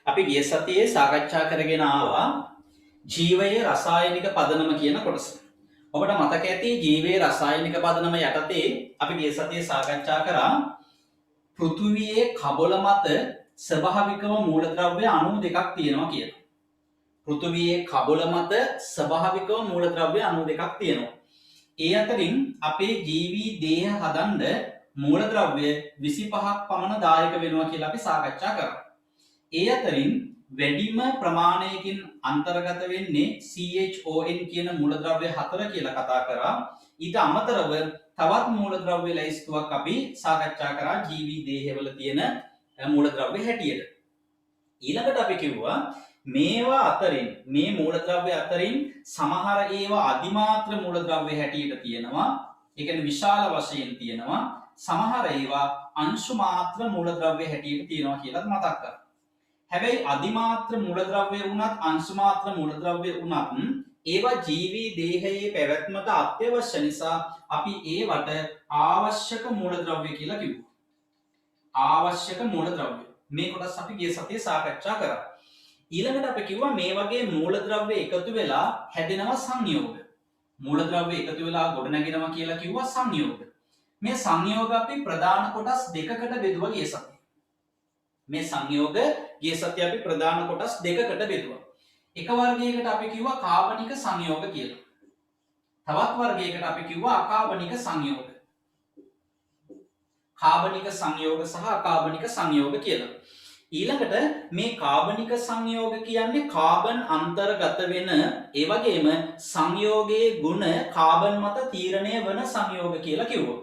අපි ගිය සතියේ සාකච්ඡා කරගෙන ආවා ජීවයේ රසායනික පදනම කියන කොටස. ඔබට මතක ඇති ජීවයේ රසායනික පදනම යටතේ අපි ගිය සතියේ සාකච්ඡා කරා පෘථුවියේ කබොල මත ස්වභාවිකව මූලද්‍රව්‍ය 92ක් තියෙනවා කියලා. පෘථුවියේ කබොල මත ස්වභාවිකව මූලද්‍රව්‍ය 92ක් තියෙනවා. ඒ අතරින් අපේ ජීවී දේහ හදන්න මූලද්‍රව්‍ය 25ක් පමණ දායක වෙනවා කියලා අපි සාකච්ඡා කරා. ඒ අතරින් වැඩිම ප්‍රමාණයකින් අන්තර්ගත වෙන්නේ CHON කියන මූලද්‍රව්‍ය 4 කියලා කතා කරා. ඊට අමතරව තවත් මූලද්‍රව්‍ය ලැයිස්තුවක් අපි සාකච්ඡා කරා ජීවී දේහවල තියෙන මූලද්‍රව්‍ය හැටියට. ඊළඟට අපි කිව්වා මේවා අතරින් මේ මූලද්‍රව්‍ය අතරින් සමහර ඒවා අධිමාත්‍ර මූලද්‍රව්‍ය හැටියට තියෙනවා. ඒ කියන්නේ විශාල වශයෙන් තියෙනවා. සමහර ඒවා අංශු මාත්‍ර මූලද්‍රව්‍ය හැටියට තියෙනවා කියලා මතක් කරා. හැබැයි අධිමාත්‍ර මූලද්‍රව්‍ය වුණත් අංශු මාත්‍ර මූලද්‍රව්‍ය වුණත් ඒවා ජීවී දේහයේ පැවැත්මට අත්‍යවශ්‍ය නිසා අපි ඒවට අවශ්‍යක මූලද්‍රව්‍ය කියලා කිව්වා. අවශ්‍යක මූලද්‍රව්‍ය. මේ කොටස් අපි ගිය සතියේ සාකච්ඡා කරා. ඊළඟට අපි කිව්වා මේ වගේ මූලද්‍රව්‍ය එකතු වෙලා හැදෙනවා සංයෝග. මූලද්‍රව්‍ය එකතු වෙලා ගොඩනගෙනවා කියලා කිව්වා සංයෝග. මේ සංයෝග අපි ප්‍රධාන කොටස් දෙකකට බෙදුවා ගිය සතියේ. මේ සංයෝග ගිය සතියේ අපි ප්‍රධාන කොටස් දෙකකට බෙදුවා. එක වර්ගයකට අපි කිව්වා කාබනික සංයෝග කියලා. තවත් වර්ගයකට අපි කිව්වා අකාබනික සංයෝග. කාබනික සංයෝග සහ අකාබනික සංයෝග කියලා. ඊළඟට මේ කාබනික සංයෝග කියන්නේ කාබන් අන්තර්ගත වෙන ඒ වගේම සංයෝගයේ ගුණ කාබන් මත තීරණය වන සංයෝග කියලා කිව්වා.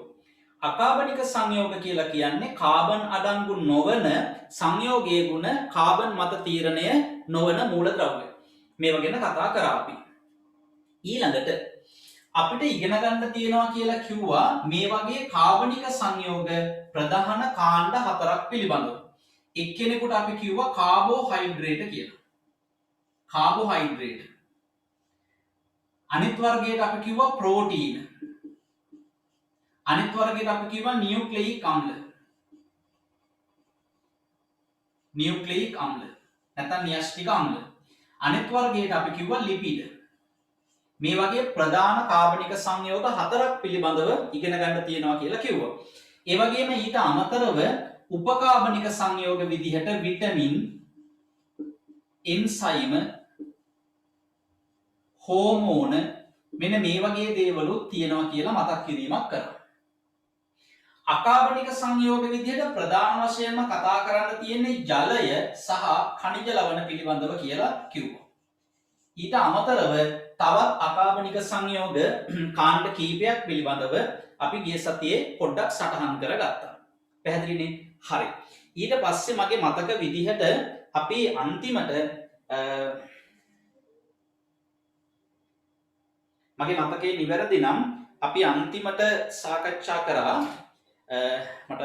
අකාබනික සංයෝග කියලා කියන්නේ කාබන් අඩංගු නොවන සංයෝගයේ ගුණ කාබන් මත තීරණය නොවන මූලද්‍රව්‍ය. මේවා ගැන කතා කරා අපි. ඊළඟට අපිට ඉගෙන ගන්න තියෙනවා කියලා කිව්වා මේ වගේ කාබනික සංයෝග ප්‍රධාන කාණ්ඩ 4ක් පිළිබඳව. එක්කෙනෙකුට අපි කිව්වා කාබෝහයිඩ්‍රේට් කියලා. කාබෝහයිඩ්‍රේට්. අනිත් වර්ගයට අපි කිව්වා ප්‍රෝටීන. අනිත් වර්ගයට අපි කිව්වා නියුක්ලියික් අම්ල. නියුක්ලියික් අම්ල. නැත්නම් න්‍යෂ්ටික අම්ල. අනිත් වර්ගයට අපි කිව්වා ලිපිඩ. මේ වගේ ප්‍රධාන කාබනික සංයෝග 4ක් පිළිබඳව ඉගෙන ගන්න තියෙනවා කියලා කිව්වා. ඒ වගේම ඊට අමතරව උපකාබනික සංයෝග විදිහට විටමින්, එන්සයිම, හෝමෝන මෙන්න මේ වගේ දේවලුත් තියෙනවා කියලා මතක් කිරීමක් කරා. අකාබනික සංයෝග විදිහට ප්‍රධාන වශයෙන්ම කතා කරන්න තියෙන්නේ ජලය සහ ඛනිජ ලවණ පිළිබඳව කියලා කිව්වා. ඊට අමතරව තවත් අකාබනික සංයෝග කාණ්ඩ කීපයක් පිළිබඳව අපි ගිය සතියේ පොඩ්ඩක් සටහන් කරගත්තා. පැහැදිලිනේ? හරි. ඊට පස්සේ මගේ මතක විදිහට අපි අන්තිමට මගේ මතකයේ නිවැරදි නම් අපි අන්තිමට සාකච්ඡා කරා මට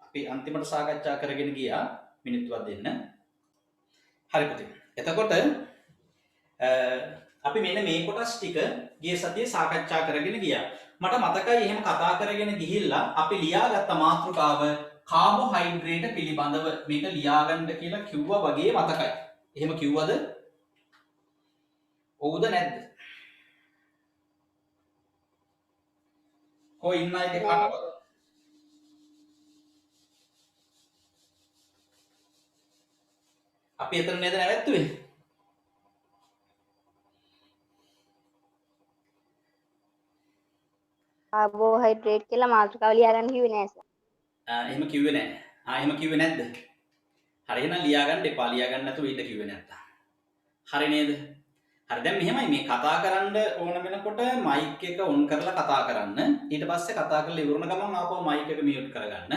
අපි අන්තිමට සාකච්ඡා කරගෙන ගියා මිනිත්තුවක් දෙන්න. හරි පුතේ. එතකොට අපි මෙන්න මේ කොටස් ටික ගිය සතියේ සාකච්ඡා කරගෙන ගියා. මට මතකයි එහෙම කතා කරගෙන ගිහිල්ලා අපි ලියාගත්ත මාතෘකාව කාබෝහයිඩ්‍රේට් පිළිබඳව මේක ලියාගන්න කියලා කිව්වා වගේ මතකයි. එහෙම කිව්වද? ඔව්ද නැද්ද? කොයි ඉන්න අයද කාටවත්? අපි එතන නේද නැවැත්තුවේ? කාබෝහයිඩ්‍රේට් කියලා මාතෘකාව ලියාගන්න කිව්වේ නෑ සර්. එහෙම කිව්වේ නෑ. එහෙම කිව්වේ නැද්ද? හරි එහෙනම් ලියාගන්න එපා. ලියාගන්න නැතුව ඉන්න කිව්වේ නැත්තම්. හරි නේද? හරි දැන් මෙහෙමයි මේ කතා කරන්න ඕන වෙනකොට මයික් එක ඔන් කරලා කතා කරන්න. ඊට පස්සේ කතා කරලා ඉවරන ගමන් ආපහු මයික් එක මියුට් කරගන්න.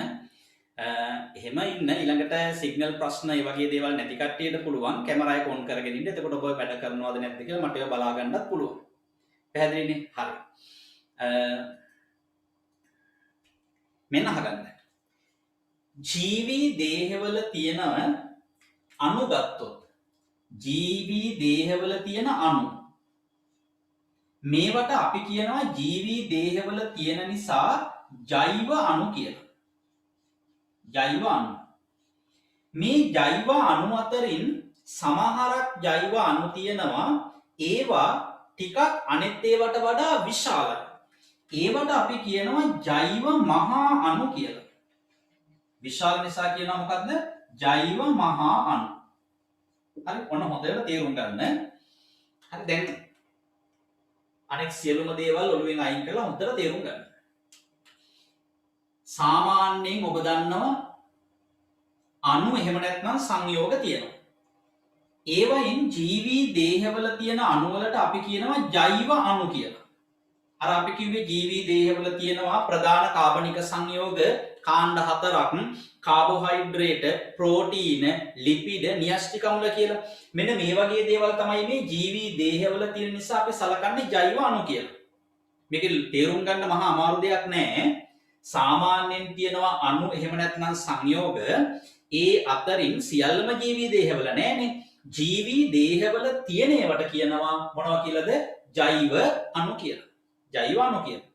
එහෙම ඉන්න ඊළඟට සිග්නල් ප්‍රශ්න ඒ වගේ දේවල් නැති කට්ටියට පුළුවන් කැමරා එක ඔන් කරගෙන ඉන්න. එතකොට ඔබ වැඩ කරනවද නැද්ද කියලා මට ඒවා බලා ගන්නත් පුළුවන්. පැහැදිලිනේ? හරි. මෙන්න අහගන්න. ජීවී දේහවල තියෙන අණු ගත්තොත් ජීවී දේහවල තියෙන අණු මේවට අපි කියනවා ජීවී දේහවල තියෙන නිසා ජෛව අණු කියලා. ජෛව අණු. මේ ජෛව අණු අතරින් සමහරක් ජෛව අණු තියෙනවා ඒවා ටිකක් අනෙත් ඒවට වඩා විශාලයි. ඒවට අපි කියනවා ජෛව මහා අණු කියලා. විශාල නිසා කියනවා මොකද්ද? ජෛව මහා අණු. හරි ඔන්න හොඳට තේරුම් ගන්න. හරි දැන් අනෙක් සියලුම දේවල් ඔළුවෙන් අයින් කරලා හොඳට තේරුම් ගන්න. සාමාන්‍යයෙන් ඔබ දන්නවා අණු එහෙම නැත්නම් සංයෝග තියෙනවා. ඒවයින් ජීවී දේහවල තියෙන අණු වලට අපි කියනවා ජෛව අණු කියලා. අර අපි කිව්වේ ජීවී දේහවල තියෙනවා ප්‍රධාන කාබනික සංයෝග කාණ්ඩ හතරක් කාබෝහයිඩ්‍රේට, ප්‍රෝටීන, ලිපිඩ, න්‍යෂ්ටික අම්ල කියලා. මෙන්න මේ වගේ දේවල් තමයි මේ ජීවී දේහවල තියෙන නිසා අපි සලකන්නේ ජෛව අණු කියලා. මේක තේරුම් ගන්න මහා අමාරු දෙයක් නෑ. සාමාන්‍යයෙන් තියෙනවා අණු එහෙම නැත්නම් සංයෝග ඒ අතරින් සියල්ලම ජීවී දේහවල නෑනේ. ජීවී දේහවල තියෙන ඒවට කියනවා මොනවා කියලාද? ජෛව අණු කියලා. ජෛව අණු කියලා.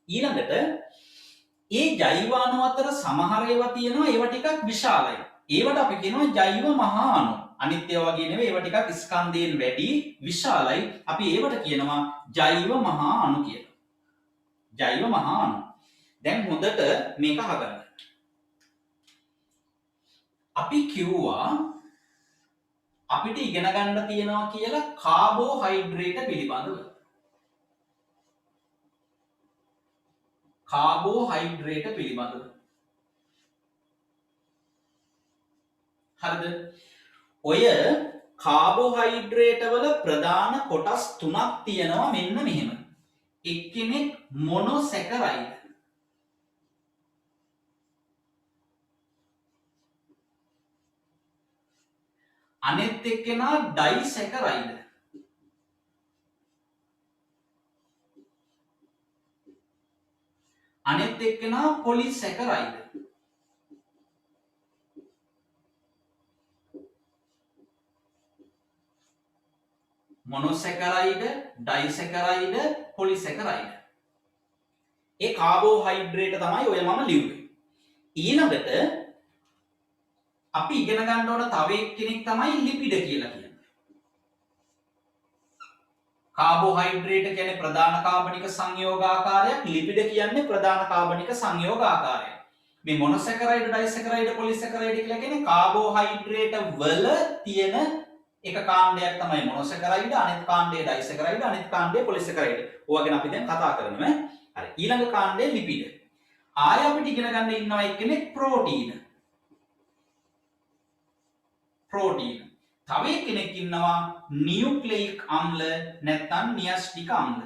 ඊළඟට ඒ ජෛව අණු අතර සමහර ඒවා තියෙනවා ඒවා ටිකක් විශාලයි. ඒවට අපි කියනවා ජෛව මහා අණු. අනිත් ඒවා වගේ නෙවෙයි ඒවා ටිකක් ස්කන්ධයෙන් වැඩි විශාලයි. අපි ඒවට කියනවා ජෛව මහා අණු කියලා. ජෛව මහා අණු. දැන් හොඳට මේක අහගන්න. අපි කිව්වා අපිට ඉගෙන ගන්න තියෙනවා කියලා කාබෝහයිඩ්‍රේට පිළිබඳව. කාබෝහයිඩ්‍රේට පිළිබඳව. හරිද? ඔය කාබෝහයිඩ්‍රේට වල ප්‍රධාන කොටස් තුනක් තියෙනවා මෙන්න මෙහෙම. එක්කෙනෙක් මොනොසැකරයිඩ්. අනෙත් එක්කෙනා ඩයිසැකරයිඩ්. අනෙත් එක්කෙනා පොලිසැකරයිඩ්. මොනොසැකරයිඩ, ඩයිසැකරයිඩ, පොලිසැකරයිඩ. ඒ කාබෝහයිඩ්‍රේට තමයි ඔය මම ලිව්වේ. ඊළඟට අපි ඉගෙන ගන්න ඕන තව එක්කෙනෙක් තමයි ලිපිඩ කියලා කියන්නේ. කාබෝහයිඩ්‍රේට කියන්නේ ප්‍රධාන කාබනික සංයෝගාකාරයක්, ලිපිඩ කියන්නේ ප්‍රධාන කාබනික සංයෝගාකාරයක්. මේ මොනොසැකරයිඩ, ඩයිසැකරයිඩ, පොලිසැකරයිඩ කියලා කියන්නේ කාබෝහයිඩ්‍රේට වල තියෙන එක කාණ්ඩයක් තමයි මොනොසැකරයිඩ, අනිත් කාණ්ඩය ඩයිසැකරයිඩ, අනිත් කාණ්ඩය පොලිසැකරයිඩ. ඕවා ගැන අපි දැන් කතා කරනවා. හරි. ඊළඟ කාණ්ඩය ලිපිඩ. ආය අපිට ඉගෙන ගන්න ඉන්නවා එක්කෙනෙක් ප්‍රෝටීන. ප්‍රෝටීන. තව කෙනෙක් ඉන්නවා නියුක්ලියික් අම්ල නැත්නම් න්‍යෂ්ටික අම්ල.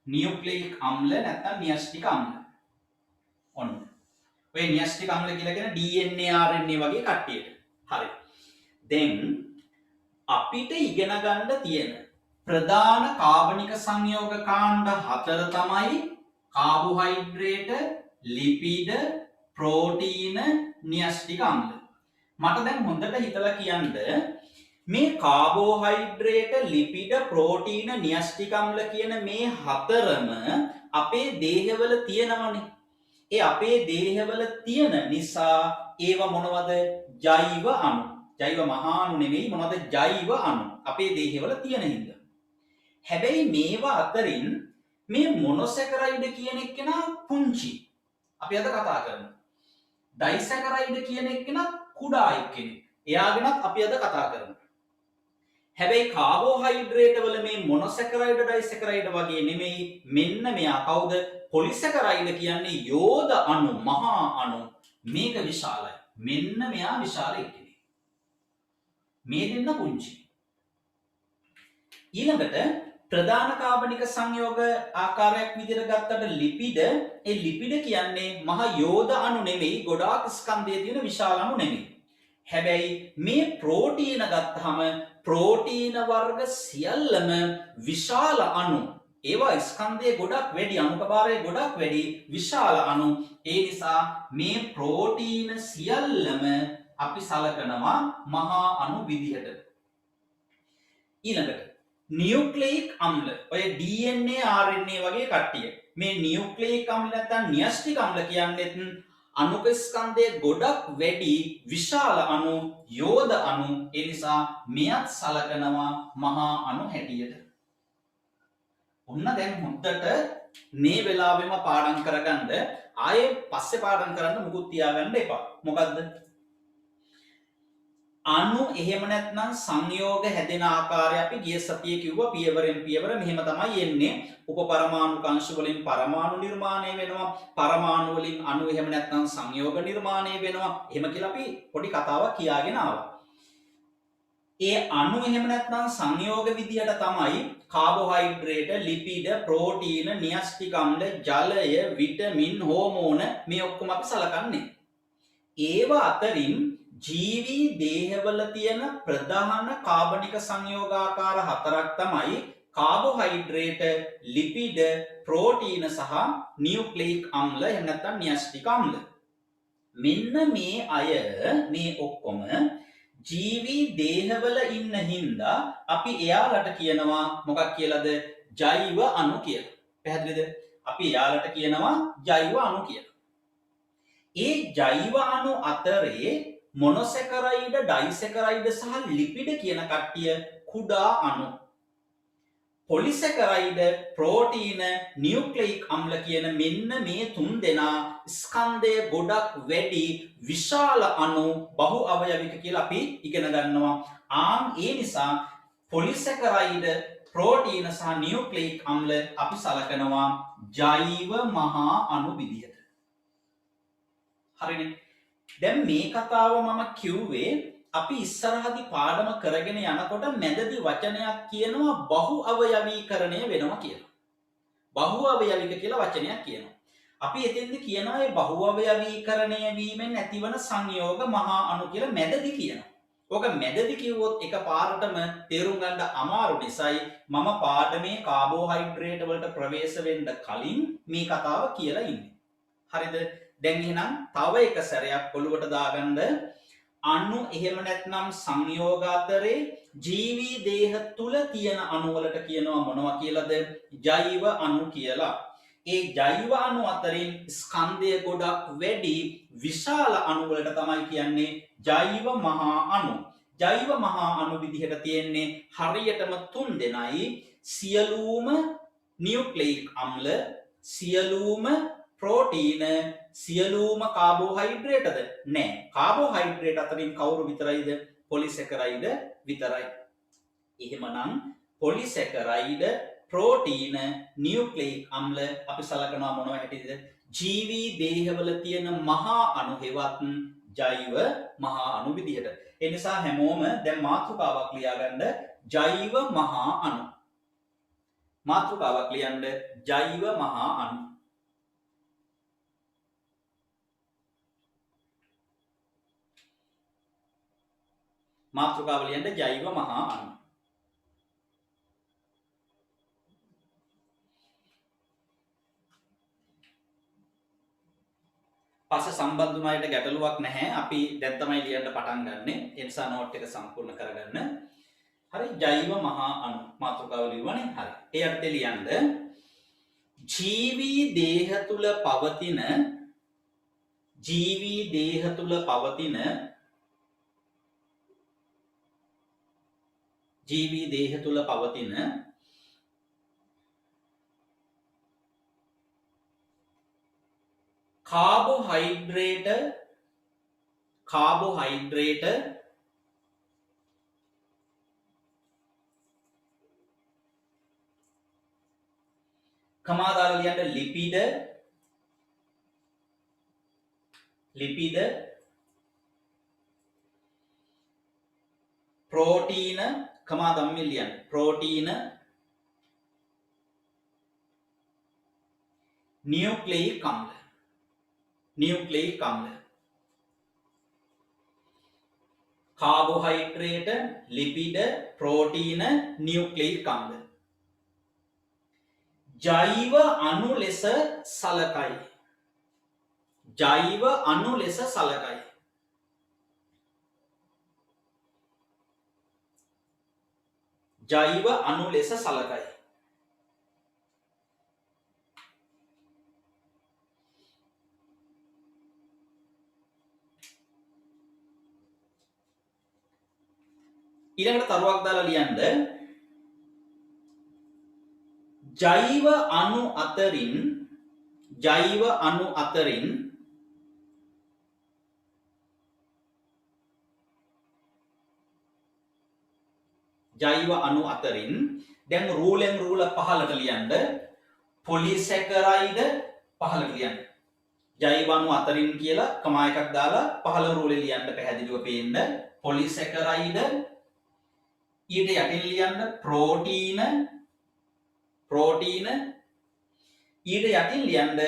නියුක්ලියික් අම්ල නැත්නම් න්‍යෂ්ටික අම්ල. ඔන්න. ඔය න්‍යෂ්ටික අම්ල කියලා කියන DNA RNA වගේ කට්ටියට. හරි. දැන් අපිට ඉගෙන ගන්න තියෙන ප්‍රධාන කාබනික සංයෝග කාණ්ඩ හතර තමයි කාබෝහයිඩ්‍රේට, ලිපිඩ, ප්‍රෝටීන, න්‍යෂ්ටික අම්ල. මට දැන් හොඳට හිතලා කියන්න මේ කාබෝහයිඩ්‍රේට, ලිපිඩ, ප්‍රෝටීන, න්‍යෂ්ටික අම්ල කියන මේ හතරම අපේ දේහවල තියෙනවනේ. ඒ අපේ දේහවල තියෙන නිසා ඒවා මොනවද? ජෛව අණු. ජෛව මහා අණු නෙවෙයි මොනවද? ජෛව අණු. අපේ දේහවල තියෙන හින්දා. හැබැයි මේවා අතරින් මේ මොනොසැකරයිඩ් කියන එක්කෙනා පුංචි. අපි අද කතා කරමු. ඩයිසැකරයිඩ් කියන එක්කෙනා කුඩා එක්කෙනෙක්. එයා ගැනත් අපි අද කතා කරමු. හැබැයි කාබෝහයිඩ්‍රේට වල මේ මොනොසැකරයිඩ්, ඩයිසැකරයිඩ් වගේ නෙමෙයි. මෙන්න මෙයා කවුද? පොලිසැකරයිඩ් කියන්නේ යෝධ අණු, මහා අණු. මේක විශාලයි. මෙන්න මෙයා විශාල එක්කෙනෙක්. මේ දෙන්න පුංචි. ඊළඟට ප්‍රධාන කාබනික සංයෝග ආකාරයක් විදිහට ගත්තට ලිපිඩ, ඒ ලිපිඩ කියන්නේ මහ යෝධ අණු නෙමෙයි, ගොඩාක් ස්කන්ධයේ තියෙන විශාල අණු නෙමෙයි. හැබැයි මේ ප්‍රෝටීන ගත්තාම ප්‍රෝටීන වර්ග සියල්ලම විශාල අණු. ඒවා ස්කන්ධයේ ගොඩක් වැඩි, අණුකභාරය ගොඩක් වැඩි විශාල අණු. ඒ නිසා මේ ප්‍රෝටීන සියල්ලම අපි සලකනවා මහා අණු විදිහට. ඊළඟට නියුක්ලියික් අම්ල. ඔය DNA RNA වගේ කට්ටිය. මේ නියුක්ලියික් අම්ල නැත්නම් න්‍යෂ්ටික අම්ල කියන්නේත් අණුක ස්කන්ධය ගොඩක් වැඩි විශාල අණු යෝධ අණු ඒ නිසා මෙයත් සලකනවා මහා අණු හැටියට. ඔන්න දැන් හොඳට මේ වෙලාවෙම පාඩම් කරගන්න ආයේ පස්සේ පාඩම් කරන්න මුකුත් තියාගන්න එපා. මොකද්ද? අණු එහෙම නැත්නම් සංයෝග හැදෙන ආකාරය අපි ගිය සතියේ කිව්වා පියවරෙන් පියවර මෙහෙම තමයි එන්නේ. උපපරමාණු අංශ වලින් පරමාණු නිර්මාණය වෙනවා. පරමාණු වලින් අණු එහෙම නැත්නම් සංයෝග නිර්මාණය වෙනවා. එහෙම කියලා අපි පොඩි කතාවක් කියාගෙන ආවා. ඒ අණු එහෙම නැත්නම් සංයෝග විදියට තමයි කාබෝහයිඩ්‍රේට, ලිපිඩ, ප්‍රෝටීන, න්‍යෂ්ටික අම්ල, ජලය, විටමින්, හෝමෝන මේ ඔක්කොම අපි සලකන්නේ. ඒව අතරින් ජීවී දේහවල තියෙන ප්‍රධාන කාබනික සංයෝගාකාර හතරක් තමයි කාබෝහයිඩ්‍රේට, ලිපිඩ, ප්‍රෝටීන සහ නියුක්ලියික් අම්ල එහෙම නැත්නම් න්‍යෂ්ටික අම්ල. මෙන්න මේ අය මේ ඔක්කොම ජීවී දේහවල ඉන්න හින්දා අපි එයාලට කියනවා මොකක් කියලාද? ජෛව අණු කියලා. පැහැදිලිද? අපි එයාලට කියනවා ජෛව අණු කියලා. ඒ ජෛව අණු අතරේ මොනොසැකරයිඩ, ඩයිසැකරයිඩ සහ ලිපිඩ කියන කට්ටිය කුඩා අණු. පොලිසැකරයිඩ, ප්‍රෝටීන, නියුක්ලියික් අම්ල කියන මෙන්න මේ තුන් දෙනා ස්කන්ධය ගොඩක් වැඩි විශාල අණු බහු අවයවික කියලා අපි ඉගෙන ගන්නවා. ඒ නිසා පොලිසැකරයිඩ, ප්‍රෝටීන සහ නියුක්ලියික් අම්ල අපි සලකනවා ජෛව මහා අණු විදිහට. හරිනේ. දැන් මේ කතාව මම කිව්වේ අපි ඉස්සරහදී පාඩම කරගෙන යනකොට මැදදී වචනයක් කියනවා බහු අවයවීකරණය වෙනවා කියලා. බහු අවයවික කියලා වචනයක් කියනවා. අපි එතෙන්දී කියනවා මේ බහු අවයවීකරණය වීමෙන් ඇතිවන සංයෝග මහා අණු කියලා මැදදී කියනවා. ඕක මැදදී කිව්වොත් එකපාරටම තේරුම් ගන්න අමාරු නිසායි මම පාඩමේ කාබෝහයිඩ්‍රේට් වලට ප්‍රවේශ වෙන්න කලින් මේ කතාව කියලා ඉන්නේ. හරිද? දැන් එහෙනම් තව එක සැරයක් ඔළුවට දාගන්න අණු එහෙම නැත්නම් සංයෝග අතරේ ජීවී දේහ තුල තියෙන අණු වලට කියනවා මොනවා කියලාද? ජෛව අණු කියලා. ඒ ජෛව අණු අතරින් ස්කන්ධය ගොඩක් වැඩි විශාල අණු වලට තමයි කියන්නේ ජෛව මහා අණු. ජෛව මහා අණු විදිහට තියෙන්නේ හරියටම තුන් දෙනයි. සියලුම නියුක්ලියික් අම්ල, සියලුම ප්‍රෝටීන, සියලුම කාබෝහයිඩ්‍රේටද? නෑ. කාබෝහයිඩ්‍රේට් අතරින් කවුරු විතරයිද? පොලිසැකරයිඩ විතරයි. එහෙමනම් පොලිසැකරයිඩ, ප්‍රෝටීන, නියුක්ලියික් අම්ල අපි සලකනවා මොනවා හැටියද? ජීවී දේහවල තියෙන මහා අණු හෙවත් ජෛව මහා අණු විදිහට. ඒ නිසා හැමෝම දැන් මාතෘකාවක් ලියාගන්න ජෛව මහා අණු. මාතෘකාවක් ලියන්න ජෛව මහා අණු. මාතෘකාව ලියන්න ජෛව මහා අණු. පස්සේ සම්බන්ධ වුණාට ගැටලුවක් නැහැ. අපි දැන් තමයි ලියන්න පටන් ගන්නෙ. ඒ නිසා නෝට් එක සම්පූර්ණ කරගන්න. හරි, ජෛව මහා අණු මාතෘකාව ලියුවානේ. හරි. ඒ අර්ථය ලියන්න ජීවී දේහ තුල පවතින කාබෝහයිඩ්‍රේට කමාදාලා ලියන්න ලිපිඩ ප්‍රෝටීන කමාදම්මින් ලියන්න ප්‍රෝටීන නියුක්ලියික් අම්ල කාබෝහයිඩ්‍රේට ලිපිඩ ප්‍රෝටීන නියුක්ලියික් අම්ල ජෛව අණු ලෙස සලකයි. ජෛව අණු ලෙස සලකයි. ජෛව අණු ලෙස සලකයි. ඊළඟට තරුවක් දාලා ලියන්න ජෛව අණු අතරින් දැන් රූලෙන් රූල පහලට ලියන්න පොලිසැකරයිඩ් පහලට ලියන්න ජෛව අණු අතරින් කියලා කමා එකක් දාලා පහල රූලේ ලියන්න පැහැදිලිව පේන්න පොලිසැකරයිඩ් ඊට යටින් ලියන්න ප්‍රෝටීන ඊට යටින් ලියන්න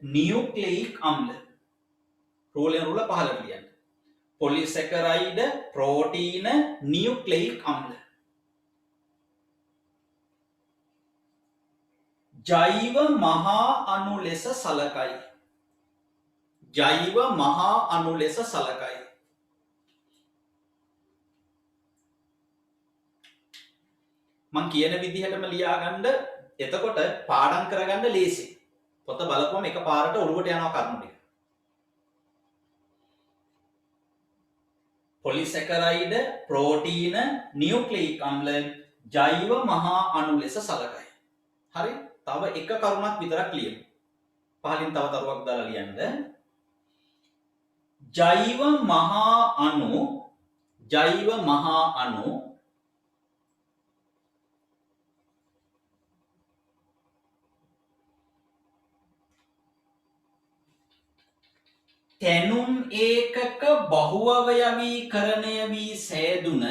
නියුක්ලියික් අම්ල රූලෙන් රූල පහලට ලියන්න පොලිසැකරයිඩ් ප්‍රෝටීන නියුක්ලියික් අම්ල ජෛව මහා අණු ලෙස සලකයි මං කියන විදිහටම ලියාගන්න එතකොට පාඩම් කරගන්න ලේසි පොත බලපුවම එක පාරට ඔළුවට යනවා කරුණු ටික පොලිසැකරයිඩ් ප්‍රෝටීන නියුක්ලියික් අම්ල ජෛව මහා අණු ලෙස සලකයි හරි තව එක කරුණක් විතරක් ලියමු පහලින් තව තරුවක් දාලා ලියන්න ජෛව මහා අණු තැනුම් ඒකක බහුඅවයවීකරණය වී සෑදුන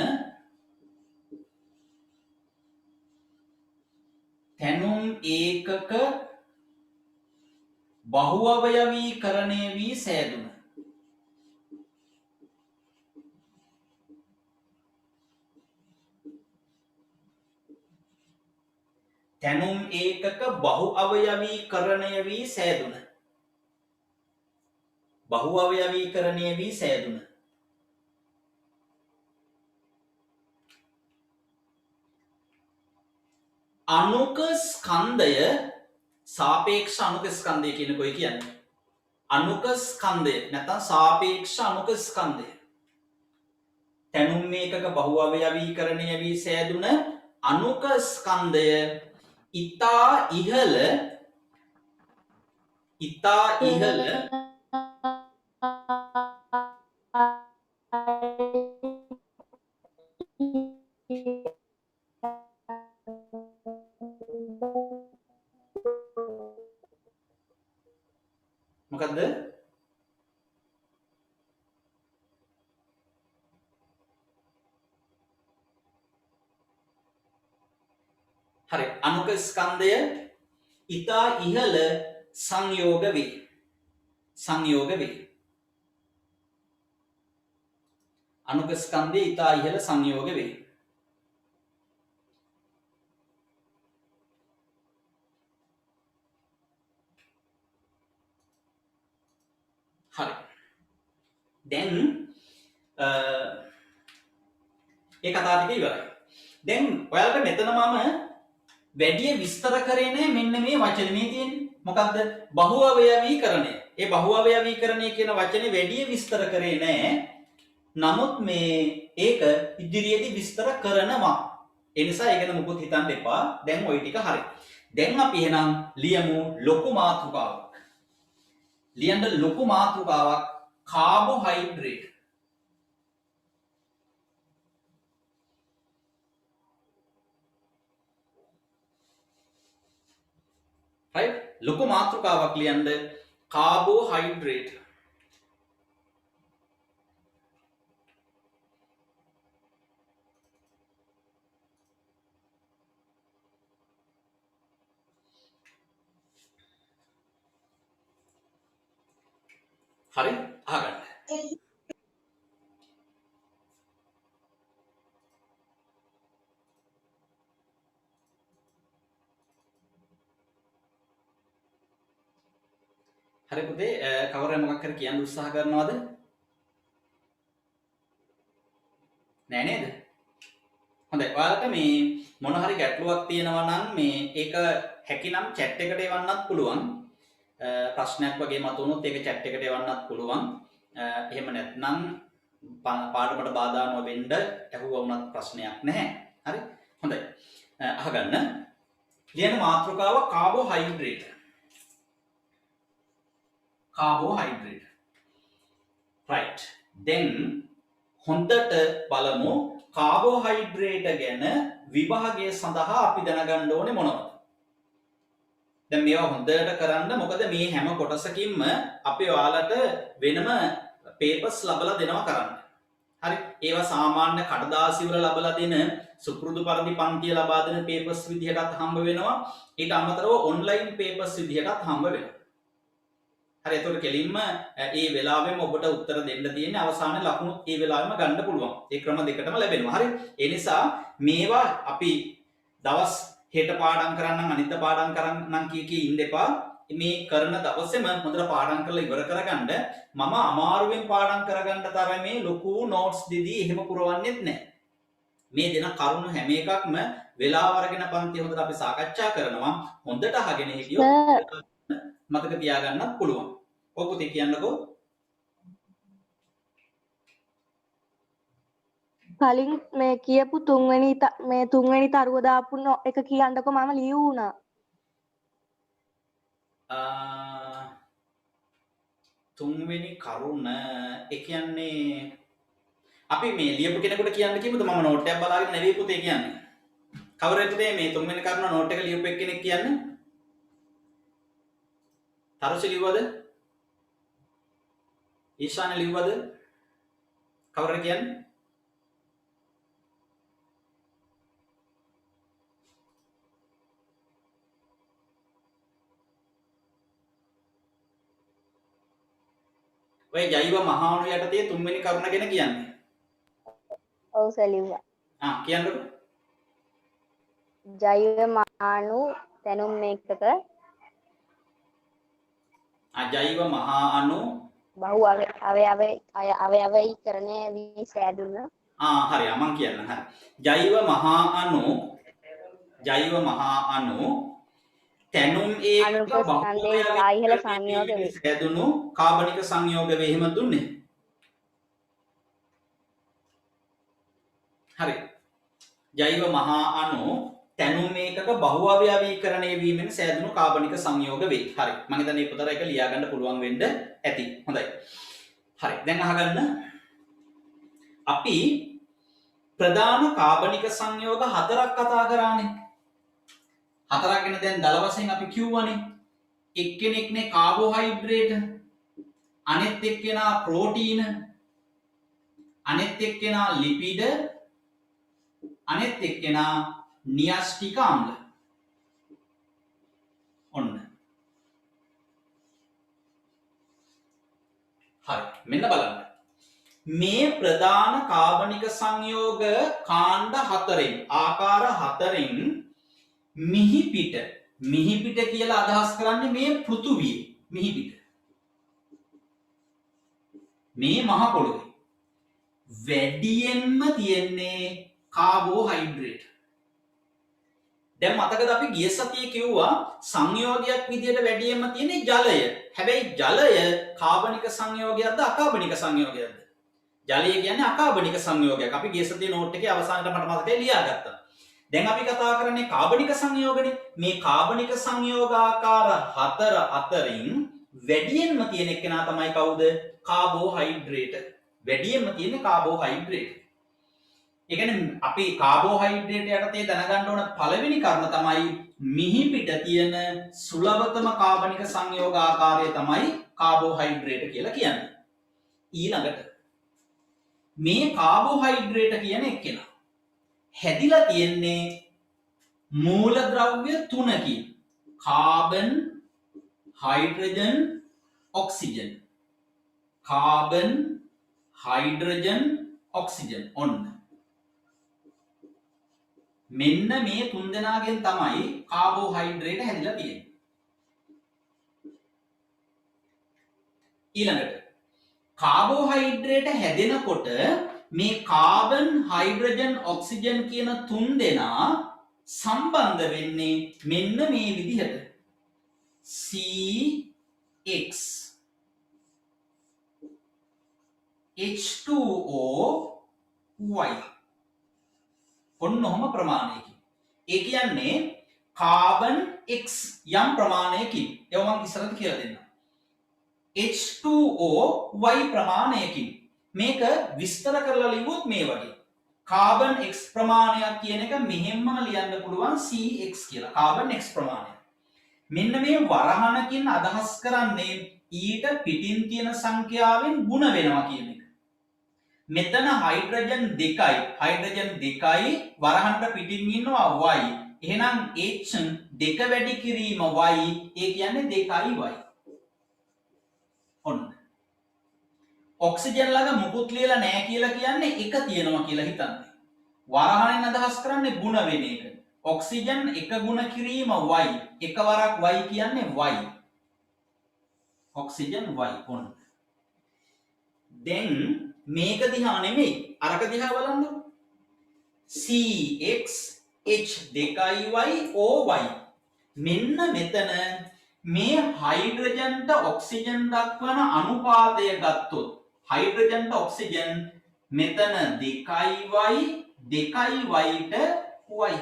තැනුම් ඒකක බහුඅවයවීකරණය වී සෑදුන තැනුම් ඒකක බහුඅවයවීකරණය වී සෑදුන අනුක ස්කන්ධය සාපේක්ෂ අනුක ස්කන්ධය කියන කොයි කියන්නේ අනුක ස්කන්ධය නැත්නම් සාපේක්ෂ අනුක ස්කන්ධය තැනුම් මේකක බහුඅවයවීකරණය වී සෑදුන අනුක ස්කන්ධය ඉතා ඉහළ මොකද්ද හරි අනුක ස්කන්ධය ඉතා ඉහළ සංයෝග වේ අනුක ස්කන්ධය ඉතා ඉහළ සංයෝග වේ හරි දැන් ඒ කතාව ටික ඉවරයි දැන් ඔයාලට මෙතන මම වැඩි විස්තර කරේ නැහැ මෙන්න මේ වචනේ මේ තියෙන්නේ මොකද්ද බහුඅවයවීකරණය ඒ බහුඅවයවීකරණය කියන වචනේ වැඩි විස්තර කරේ නැහැ නමුත් මේ ඒක ඉදිරියේදී විස්තර කරනවා ඒ නිසා ඒක ගැන මුකුත් හිතන්න එපා දැන් ওই ටික හරි දැන් අපි එහෙනම් ලියමු ලොකු මාතෘකාවක් ලියන්න ලොකු මාතෘකාවක් කාබෝහයිඩ්‍රේට් right ලොකු මාතෘකාවක් ලියන්න කාබෝහයිඩ්‍රේට් හරි අහගන්න හරි පුතේ කවුරු මොකක් හරි කියන්න උත්සාහ කරනවද නෑ නේද හොඳයි ඔයාලට මේ මොන හරි ගැටලුවක් තියෙනවා නම් මේ ඒක හැකිනම් chat එකට එවන්නත් පුළුවන් ප්‍රශ්නයක් වගේ මතුවුනොත් ඒක chat එකට එවන්නත් පුළුවන් එහෙම නැත්නම් පාඩමට බාධා නොවෙන්න ඇහුවා වුණත් ප්‍රශ්නයක් නැහැ. හරි? හොඳයි. අහගන්න. ලියන මාතෘකාව කාබෝහයිඩ්‍රේට්. කාබෝහයිඩ්‍රේට්. right. then හොඳට බලමු කාබෝහයිඩ්‍රේට් ගැන විභාගය සඳහා අපි දැනගන්න ඕනේ මොනවද? දැන් මේවා හොඳට කරන්න මොකද මේ හැම කොටසකින්ම අපි ඔයාලට වෙනම පේපර්ස් ලබලා දෙනවා කරන්න. හරි? ඒවා සාමාන්‍ය කඩදාසි වල ලබලා දෙන සුපුරුදු පරිදි පන්තිය ලබා දෙන පේපර්ස් විදිහටත් හම්බ වෙනවා. ඊට අමතරව ඔන්ලයින් පේපර්ස් විදිහටත් හම්බ වෙනවා. හරි එතකොට කෙලින්ම ඒ වෙලාවෙම ඔබට උත්තර දෙන්න තියෙන්නේ අවසානයේ ලකුණු ඒ වෙලාවෙම ගන්න පුළුවන්. ඒ ක්‍රම දෙකටම ලැබෙනවා. හරි? ඒ නිසා මේවා අපි දවස් හෙට පාඩම් කරන්නම් අනිත් පාඩම් කරන්නම් කී ඉන්න එපා. මේ කරන දවසේම හොඳට පාඩම් කරලා ඉවර කරගන්න. මම අමාරුවෙන් පාඩම් කරගන්න තරමේ ලොකු නෝට්ස් දෙදී එහෙම පුරවන්නෙත් නැහැ. මේ දෙන කරුණු හැම එකක්ම වෙලාව අරගෙන පන්ති හොඳට අපි සාකච්ඡා කරනවා. හොඳට අහගෙන හිටියොත් මතක තියාගන්නත් පුළුවන්. ඔය පුතේ කියන්නකෝ. කලින් මේ කියපු තුන්වෙනි තරුව දාපු එක කියන්නකෝ මම ලියුණා. තුන්වෙනි කරුණ ඒ කියන්නේ අපි මේ ලියපු කෙනෙකුට කියන්න කිව්වද මම නෝට් එකක් බලාගෙන නෙවෙයි පුතේ කියන්නේ. කවුරුද මේ තුන්වෙනි කරුණ නෝට් එක ලියපු එක්කෙනෙක් කියන්නේ? තරුෂි ලිව්වද? ඊශාන ලිව්වද? කවුරුද කියන්නේ? ඔය ජෛව මහාණු යටතේ තුන්වෙනි කරුණ ගැන කියන්නේ. ඔව් සර් ලිව්වා. කියන්නකෝ. ජෛව මහාණු දැනුම් එකක ජෛව මහා අණු බහු අවයවීකරණය වී සෑදුන හරි මම කියන්න. හරි. ජෛව මහා අණු තැනුම් ඒකක බහුවයවී සංයෝග වේ. සෑදුණු කාබනික සංයෝග වේ. එහෙම දුන්නේ. හරි. ජෛව මහා අණු තැනුම් ඒකක බහු අවයවීකරණය වීමෙන් සෑදුණු කාබනික සංයෝග වේ. හරි. මම හිතන්නේ පොතර එක ලියා ගන්න පුළුවන් වෙන්න ඇති. හොඳයි. හරි. දැන් අහගන්න. අපි ප්‍රධාන කාබනික සංයෝග හතරක් කතා කරානේ. හතරක් ගැන දැන් දල වශයෙන් අපි කිව්වනේ. එක්කෙනෙක්නේ කාබෝහයිඩ්‍රේට්, අනෙත් එක්කෙනා ප්‍රෝටීන, අනෙත් එක්කෙනා ලිපිඩ, අනෙත් එක්කෙනා නියස්ටික අම්ල. ඔන්න. හරි. මෙන්න බලන්න. මේ ප්‍රධාන කාබනික සංයෝග කාණ්ඩ හතරෙන් ආකාර හතරෙන් මිහිපිට කියලා අදහස් කරන්නේ මේ පෘථුවියේ මිහිපිට. මේ මහ පොළොවේ වැඩියෙන්ම තියෙන්නේ කාබෝහයිඩ්‍රේට්. දැන් මතකද අපි ගිය සතියේ කිව්වා සංයෝගයක් විදියට වැඩියෙන්ම තියෙන්නේ ජලය. හැබැයි ජලය කාබනික සංයෝගයක්ද අකාබනික සංයෝගයක්ද? ජලය කියන්නේ අකාබනික සංයෝගයක්. අපි ගිය සතියේ නෝට් එකේ අවසානයේ මට මතකයි ලියාගත්තා. දැන් අපි කතා කරන්නේ කාබනික සංයෝගනේ. මේ කාබනික සංයෝගාකාර හතර අතරින් වැඩියෙන්ම තියෙන එකනා තමයි කවුද? කාබෝහයිඩ්‍රේට්. වැඩියෙන්ම තියෙන්නේ කාබෝහයිඩ්‍රේට්. ඒ කියන්නේ අපි කාබෝහයිඩ්‍රේට් යටතේ දැනගන්න ඕන පළවෙනි කරුණ තමයි මිහිපිට තියෙන සුලභතම කාබනික සංයෝගාකාරය තමයි කාබෝහයිඩ්‍රේට් කියලා කියන්නේ. ඊළඟට මේ කාබෝහයිඩ්‍රේට් කියන එක්කෙනා හැදිලා තියෙන්නේ මූලද්‍රව්‍ය තුනකින්. Carbon, hydrogen, oxygen. Carbon, hydrogen, oxygen. ඔන්න. මෙන්න මේ තුන් දෙනාගෙන් තමයි කාබෝහයිඩ්‍රේට් හැදිලා තියෙන්නේ. ඊළඟට කාබෝහයිඩ්‍රේට් හැදෙනකොට මේ කාබන්, හයිඩ්‍රජන්, ඔක්සිජන් කියන තුන් දෙනා සම්බන්ධ වෙන්නේ මෙන්න මේ විදිහට. CX H2O Y. ඔන්න ඔහම ප්‍රමාණයකින්. ඒ කියන්නේ කාබන් X යම් ප්‍රමාණයකින්. ඒව මම ඉස්සරහට කියලා දෙන්නම්. H2O Y ප්‍රමාණයකින්. මේක විස්තර කරලා ලියුවොත් මේ වගේ. කාබන් X ප්‍රමාණයක් කියන එක මෙහෙම්ම ලියන්න පුළුවන් CX කියලා. කාබන් X ප්‍රමාණය. මෙන්න මේ වරහණකින් අදහස් කරන්නේ ඊට පිටින් තියෙන සංඛ්‍යාවෙන් ಗುಣ වෙනවා කියන එක. මෙතන හයිඩ්‍රජන් 2යි. හයිඩ්‍රජන් 2යි වරහණට පිටින් ඉන්නවා Y. එහෙනම් H 2 වැඩි කිරීම Y. ඒ කියන්නේ 2y. ඔන්න. ඔක්සිජන් ළඟ මුකුත් ලියලා නැහැ කියලා කියන්නේ එක තියෙනවා කියලා හිතන්න. වරහණෙන් අදහස් කරන්නේ ಗುಣ වෙන එක. ඔක්සිජන් එක ගුණ කිරීම y. එකවරක් y කියන්නේ y. ඔක්සිජන් y ඔන්න. දැන් මේක දිහා නෙමෙයි අරක දිහා බලන්න. CX H2y OY. මෙන්න මෙතන මේ හයිඩ්‍රජන්ට ඔක්සිජන් දක්වන අනුපාතය ගත්තොත් හයිඩ්‍රජන්ට ඔක්සිජන් මෙතන 2y 2yට y.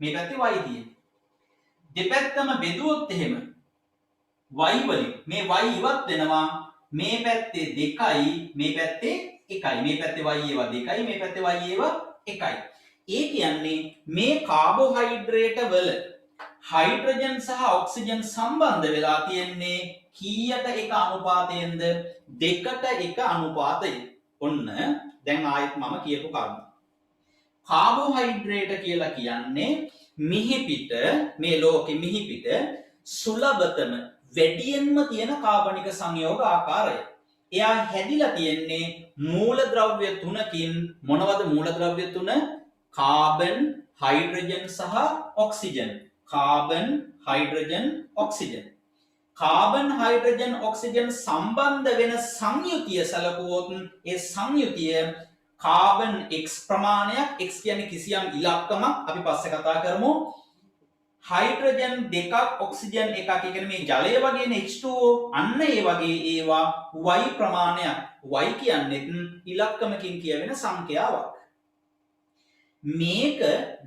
මේ පැත්තේ y තියෙනවා. දෙපැත්තම බෙදුවොත් එහෙම y වලින් මේ y ඉවත් වෙනවා. මේ පැත්තේ 2යි මේ පැත්තේ 1යි. මේ පැත්තේ y ඒවා 2යි මේ පැත්තේ y ඒවා 1යි. ඒ කියන්නේ මේ කාබෝහයිඩ්‍රේට වල හයිඩ්‍රජන් සහ ඔක්සිජන් සම්බන්ධ වෙලා තියෙන්නේ කීයට එක අනුපාතයෙන්ද? 2ට 1 අනුපාතයෙන්. ඔන්න දැන් ආයෙත් මම කියපු කරුණ. කාබෝහයිඩ්‍රේට කියලා කියන්නේ මිහිපිට මේ ලෝකෙ මිහිපිට සුලභතම වැඩියෙන්ම තියෙන කාබනික සංයෝග ආකාරය. එයා හැදිලා තියෙන්නේ මූලද්‍රව්‍ය තුනකින්. මොනවද මූලද්‍රව්‍ය තුන? කාබන්, හයිඩ්‍රජන් සහ oxygen. Carbon, hydrogen, oxygen. Carbon, hydrogen, oxygen සම්බන්ධ වෙන සංයුතිය සැලකුවොත් ඒ සංයුතිය කාබන් X ප්‍රමාණයක්. X කියන්නේ කිසියම් ඉලක්කමක්. අපි පස්සේ කතා කරමු. Hydrogen 2ක් oxygen 1ක්. ඒ කියන්නේ මේ ජලය වගේනේ H2O. අන්න ඒ වගේ ඒවා Y ප්‍රමාණයක්. Y කියන්නේ ඉලක්කමකින් කියවෙන සංඛ්‍යාවක්. මේක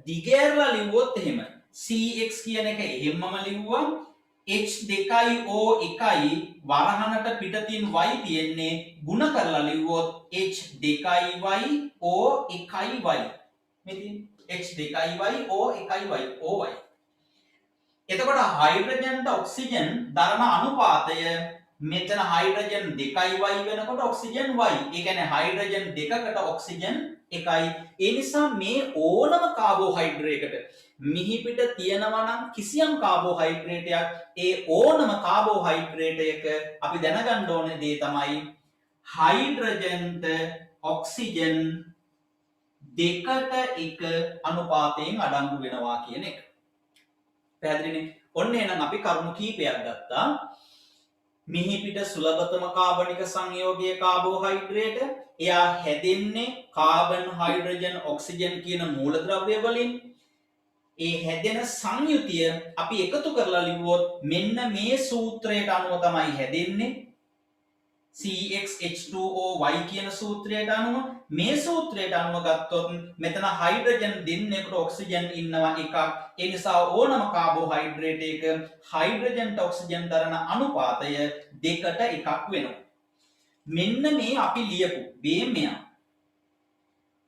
දිගෑරලා ලිව්වොත් එහෙම CX කියන එක එහෙම්මම ලිව්වා. H2O1යි වරහණට පිටතින් y තියෙන්නේ. ಗುಣ කරලා ලිව්වොත් H2yO1y. මෙතින් H2yO1y OY. එතකොට හයිඩ්‍රජන්ට ඔක්සිජන් දරන අනුපාතය මෙතන හයිඩ්‍රජන් 2y වෙනකොට ඔක්සිජන් y. ඒ කියන්නේ හයිඩ්‍රජන් 2කට ඔක්සිජන් 1යි. ඒ නිසා මේ ඕනම කාබෝහයිඩ්‍රේටයකට මිහිපිට තියෙනවා නම් කිසියම් කාබෝහයිඩ්‍රේටයක් ඒ ඕනම කාබෝහයිඩ්‍රේටයක අපි දැනගන්න ඕනේ දේ තමයි හයිඩ්‍රජන්ට ඔක්සිජන් 2ට 1 අනුපාතයෙන් අඩංගු වෙනවා කියන එක. පැහැදිලිනේ? ඔන්න එහෙනම් අපි කරුණු කීපයක් ගත්තා. මිහිපිට සුලභතම කාබනික සංයෝගයේ කාබෝහයිඩ්‍රේට. එයා හැදෙන්නේ කාබන්, හයිඩ්‍රජන්, ඔක්සිජන් කියන මූලද්‍රව්‍ය වලින්. ඒ හැදෙන සංයුතිය අපි එකතු කරලා ලිව්වොත් මෙන්න මේ සූත්‍රයට අනුව තමයි හැදෙන්නේ. CxH2O කියන සූත්‍රයට අනුව. මේ සූත්‍රයට අනුව ගත්තොත් මෙතන හයිඩ්‍රජන් දෙන්නෙකුට ඔක්සිජන් ඉන්නවා එකක්. ඒ නිසා ඕනම කාබෝහයිඩ්‍රේටයක හයිඩ්‍රජන්ට ඔක්සිජන් දරන අනුපාතය 2ට 1ක් වෙනවා. මෙන්න මේ අපි ලියපු බේමයා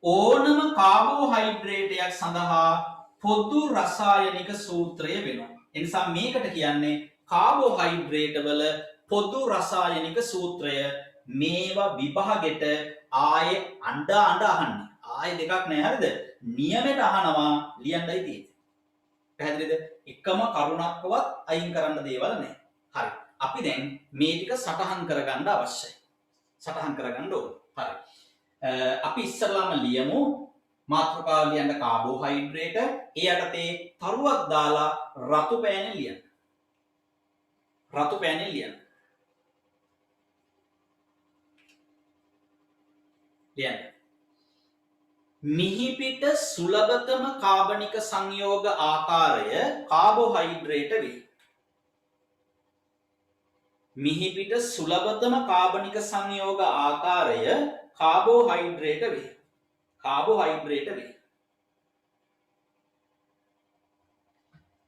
ඕනම කාබෝහයිඩ්‍රේටයක් සඳහා පොදු රසායනික සූත්‍රය වෙනවා. ඒ නිසා මේකට කියන්නේ කාබෝහයිඩ්‍රේට වල පොදු රසායනික සූත්‍රය. මේවා විභාගෙට ආයේ අඬ අහන්නේ. ආයේ දෙකක් නෑ හරිද? නියමයට අහනවා ලියන්නයි තියෙන්නේ. පැහැදිලිද? එකම කරුණක්වත් අයින් කරන්න දේවල් නෑ. හරි. අපි දැන් මේ ටික සටහන් කරගන්න අවශ්‍යයි. සටහන් කරගන්න ඕනේ. හරි. අපි ඉස්සරලාම ලියමු මාතෘකාව ලියන්න කාබෝහයිඩ්‍රේට. ඒ යටතේ තරුවක් දාලා රතු පෑනෙන් ලියන්න. රතු පෑනෙන් ලියන්න. ලියන්න. මිහිපිට සුලභතම කාබනික සංයෝග ආකාරය කාබෝහයිඩ්‍රේට වේ. මිහිපිට සුලභතම කාබනික සංයෝග ආකාරය කාබෝහයිඩ්‍රේට වේ. කාබෝහයිඩ්‍රේට වේ.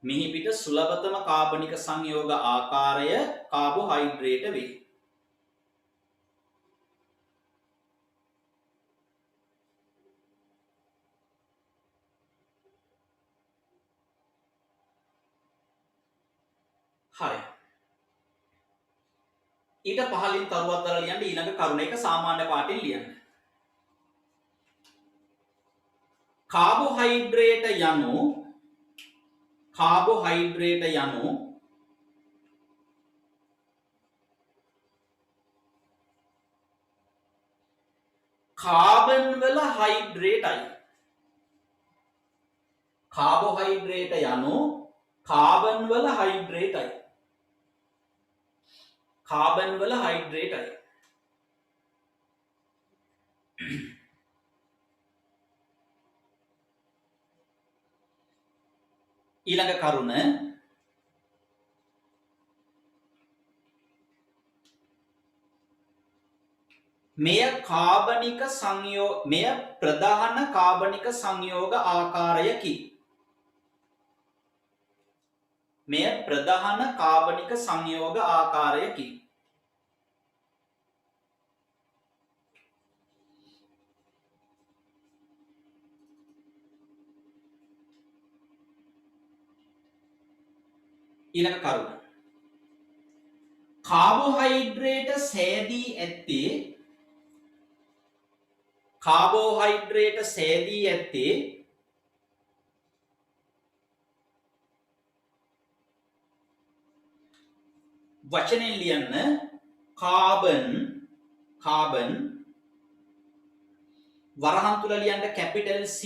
මිහිපිට සුලභතම කාබනික සංයෝග ආකාරය කාබෝහයිඩ්‍රේට වේ. හරි. ඊට පහලින් තරුවක් දාලා ලියන්න ඊළඟ කරුණ එක සාමාන්‍ය පාටින් ලියන්න. කාබෝහයිඩ්‍රේට යනු කාබන් වල හයිඩ්‍රේටයි. කාබෝහයිඩ්‍රේට යනු කාබන් වල හයිඩ්‍රේටයි. කාබන් වල හයිඩ්‍රේටයි. ඊළඟ කරුණ මෙය ප්‍රධාන කාබනික සංයෝග ආකාරයකි. මෙය ප්‍රධාන කාබනික සංයෝග ආකාරයකි. ඊළඟ කරුණ කාබෝහයිඩ්‍රේට සෑදී ඇත්තේ වචනෙන් ලියන්න කාබන් වරහන් තුල ලියන්න කැපිටල් C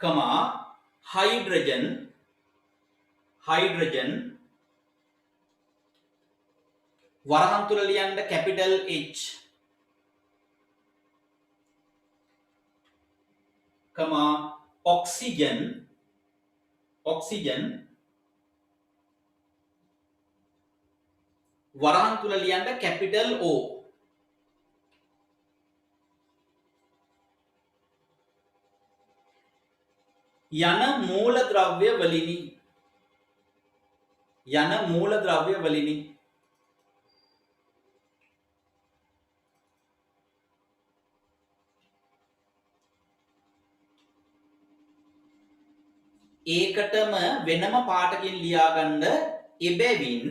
කමා හයිඩ්‍රජන් වරහන් තුල ලියන්න කැපිටල් H කමා ඔක්සිජන් වරහන් තුල ලියන්න කැපිටල් O. යන මූලද්‍රව්‍ය වලිනි. ඒකටම වෙනම පාටකින් ලියාගන්න එබැවින්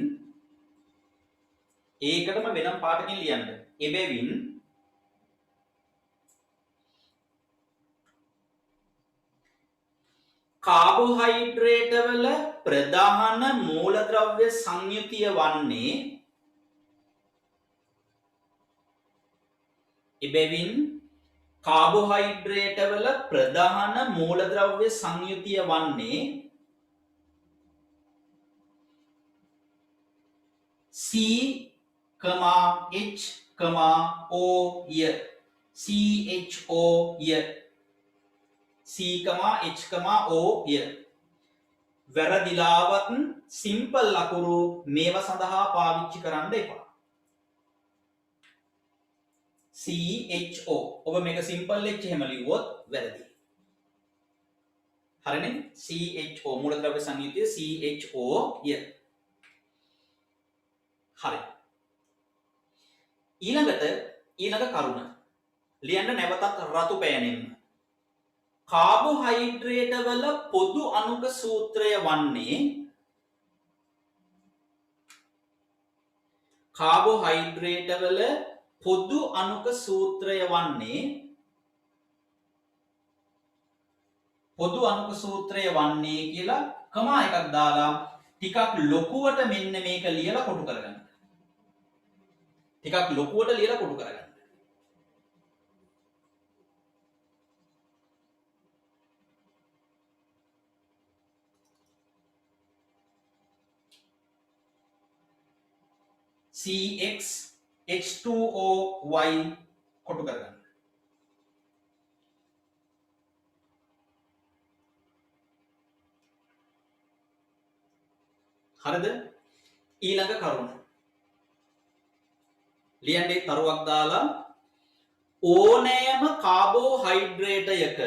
කාබෝහයිඩ්‍රේට වල ප්‍රධාන මූලද්‍රව්‍ය සංයුතිය වන්නේ C, H, O ය. CHO ය. C, H, O ය. වැරදිලාවත් සිම්පල් ලකුරු මේව සඳහා පාවිච්චි කරන්න එපා. CHO ඔබ මේක සිම්පල් H එහෙම ලිව්වොත් වැරදි. හරිනේ? CHO මූලද්‍රව්‍ය සංයුතිය CHO ය. හරි. ඊළඟ කරුණ ලියන්න නැවතත් රතු පෑනෙන්න. කාබෝහයිඩ්‍රේට වල පොදු අණුක සූත්‍රය වන්නේ කියලා කමා එකක් දාලා ටිකක් ලොකුවට මෙන්න මේක ලියලා කොටු කරගන්න. CX H2OY කොටු කරගන්න. හරිද? ඊළඟ කරුණ. ලියන්නේ තරුවක් දාලා ඕනෑම කාබෝහයිඩ්‍රේටයක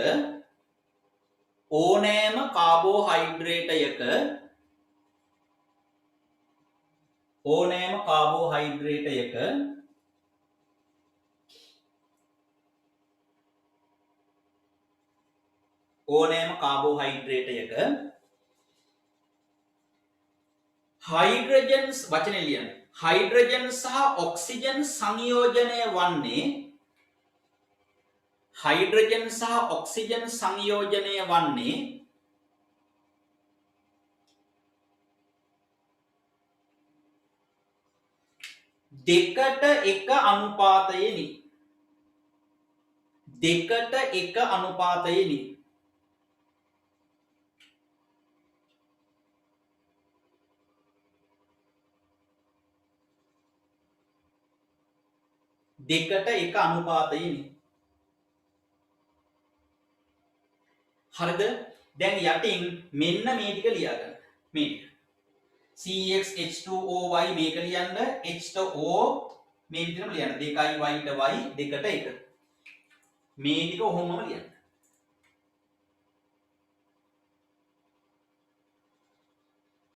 හයිඩ්‍රජන්ස් වචනේ ලියන්න. හයිඩ්‍රජන් සහ ඔක්සිජන් සංයෝජනය වන්නේ දෙකට එක අනුපාතයෙනි. හරිද? දැන් යටින් මෙන්න මේ ටික ලියාගන්න. මේ ටික. CxH2OY මේක ලියන්න, H2O මේ විදිහටම ලියන්න. 2y ට y 2ට 1. මේ ටික ඔහොමම ලියන්න.